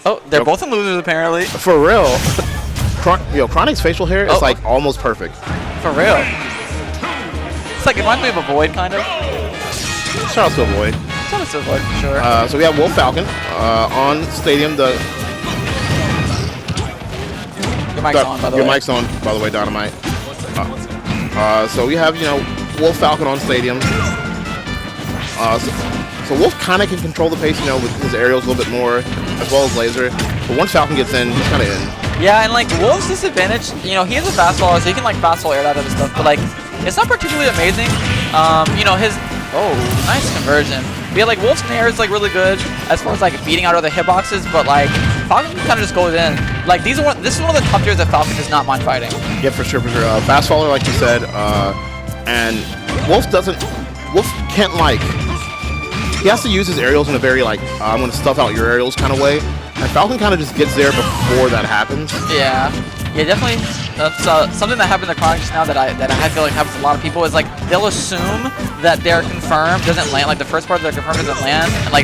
Oh, they're both in losers apparently. For real. Yo, Chronic's facial hair is like almost perfect. For real. It's like, it reminds me of a Void, kind of. Shout out to Void. Shout out to Void, for sure. So we have Wolf Falcon on Stadium. Your mic's on, by the way. Your mic's on, by the way, Dynamite. So we have, Wolf Falcon on Stadium. So Wolf kind of can control the pace, with his aerials a little bit more, as well as laser. But once Falcon gets in, he's kind of in. Yeah, and like Wolf's disadvantage, he has a fastball, so he can like fastball air out of his stuff, but like it's not particularly amazing. His nice conversion. But yeah, like Wolf's nair is like really good as far as like beating out other hitboxes, but like Falcon kind of just goes in. Like this is one of the top tiers that Falcon does not mind fighting. Yeah, for sure. Fast faller, like you said, and Wolf can't he has to use his aerials in a very I'm gonna stuff out your aerials kind of way. And Falcon kind of just gets there before that happens. Yeah, definitely. That's something that happened to Chronic just now that I feel like happens to a lot of people is like they'll assume that their confirm doesn't land, like the first part of their confirm doesn't land, and they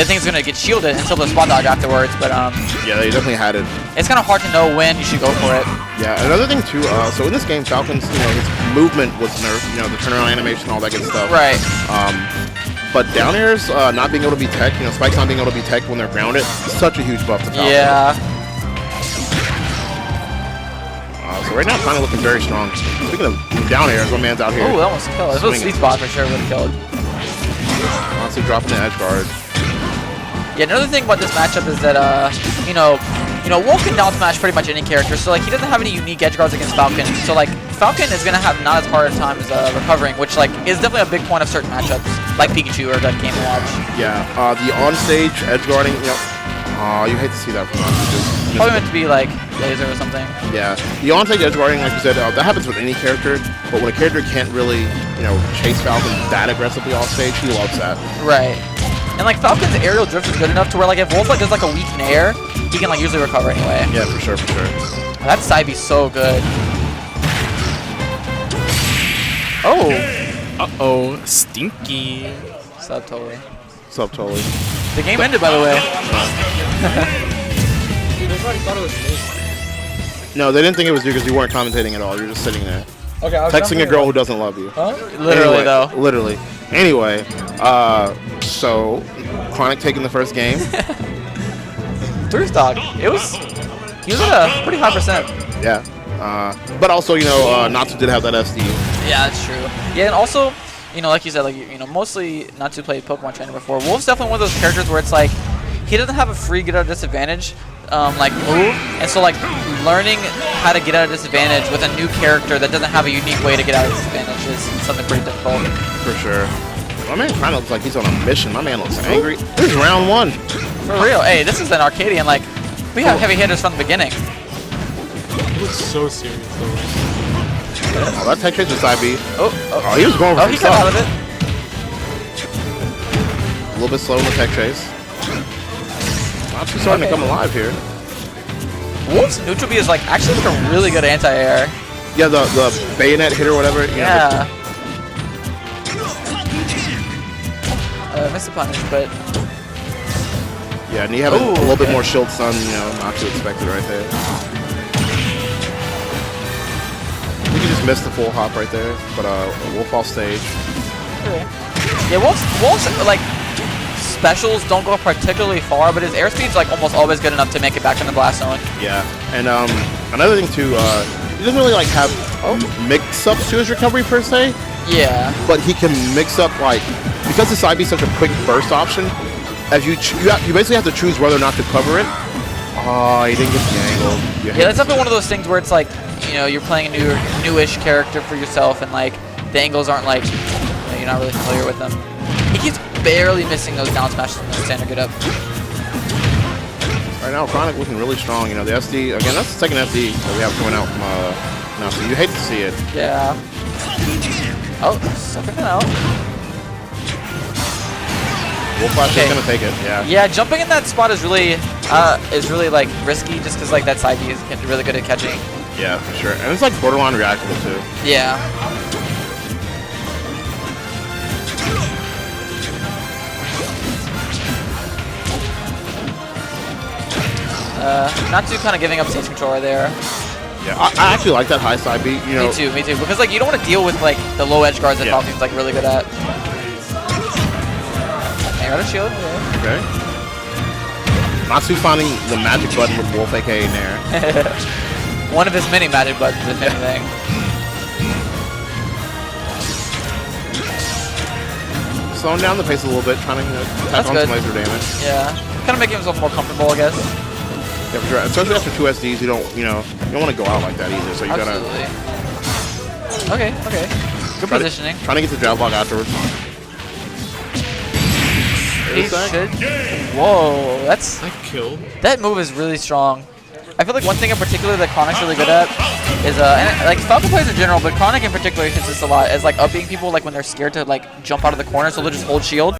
think it's gonna get shielded until the spot dodge afterwards. But yeah, they definitely had it. It's kind of hard to know when you should go for it. Yeah, another thing too. So in this game, Falcon's his movement was nerfed. The turnaround animation, all that good stuff. Right. But down airs not being able to be tech, spikes not being able to be tech when they're grounded, such a huge buff to Falcon. Yeah. So right now, kind of looking very strong. Speaking of down airs, my man's out here. Oh, that almost killed. If it was sweet spot for sure, would have killed. Honestly, dropping the edge guard. Yeah, another thing about this matchup is that Wolf can down smash pretty much any character, so he doesn't have any unique edge guards against Falcon. So Falcon is gonna have not as hard a time as recovering, which is definitely a big point of certain matchups, like Pikachu or Game & Watch. Yeah, the on-stage edge guarding, you hate to see that from us. Probably meant to be laser or something. Yeah, the on-stage edge guarding, like you said, that happens with any character. But when a character can't really, chase Falcon that aggressively off stage, he loves that. Right. And Falcon's aerial drift is good enough to where if Wolf does a weak nair, he can usually recover anyway. Yeah, for sure. That side B's so good. Oh. Uh-oh, stinky. Sub totally. The game ended, by the way. No, they didn't think it was you because you weren't commentating at all. You were just sitting there. Okay, I was texting a girl who doesn't love you. Huh? Literally, though. Literally. Anyway, so Chronic taking the first game. 3 stock. He was at a pretty high percent. Yeah. But also, Natsu did have that SD. Yeah, that's true. Yeah, and also, like you said, mostly Natsu played Pokemon Trainer before. Wolf's definitely one of those characters where it's he doesn't have a free get out of disadvantage move, and so learning how to get out of disadvantage with a new character that doesn't have a unique way to get out of disadvantage is something pretty difficult. For sure. My man kind of looks like he's on a mission. My man looks angry. This is round 1. For real. Hey, this is an Arcadian. We have heavy hitters from the beginning. He looks so serious though. Oh, that tech chase was side B. Oh, he was going for he got out of it. A little bit slow in the tech chase. Natsu's starting to come alive here. Wolf's neutral B is actually a really good anti-air. Yeah, the bayonet hit or whatever. Yeah. Missed the punish, but yeah, and you have a little bit more shield stun, not to expect it right there. You can just miss the full hop right there, but Wolf off stage. Okay. Yeah, Wolf's specials don't go particularly far, but his airspeed's almost always good enough to make it back in the blast zone. Yeah, and another thing too, he doesn't really have mix-ups to his recovery per se. Yeah. But he can mix up because the side B is such a quick burst option. As you basically have to choose whether or not to cover it. Oh, he didn't get the angle. Yeah, that's definitely one of those things where it's you're playing a newish character for yourself, and the angles aren't you're not really familiar with them. He keeps barely missing those down smashes from the standard get up. Right now, Chronic looking really strong. The SD again. That's the second SD that we have coming out from now. So you hate to see it. Yeah. Oh, sucking it out. Wolf Flash is gonna take it. Yeah. Yeah, jumping in that spot is really risky just because that side B is really good at catching. Yeah, for sure. And it's borderline reactable too. Yeah. Natsu kind of giving up stage control right there. Yeah, I actually like that high side beat. You know, Me too. Because like you don't want to deal with like the low edge guards that Yeah. Falcon's like really good at. Hey, got a shield. Yeah. okay. Natsu finding the magic button with Wolf, aka Nair. One of his many magic buttons, if anything. Slowing down the pace a little bit, trying to attack That's on good. some laser damage. Yeah. Kind of making himself more comfortable, I guess. Yeah, for sure. Especially after 2 SDs, you don't want to go out like that either. So you Absolutely. Okay. Good positioning. Trying to get the jab block afterwards. He should. Whoa, that's That killed. that move is really strong. I feel like one thing in particular that Chronic's really good at is and, like Falcon plays in general, but Chronic in particular consists a lot as like upping people like when they're scared to like jump out of the corner, so they'll just hold shield.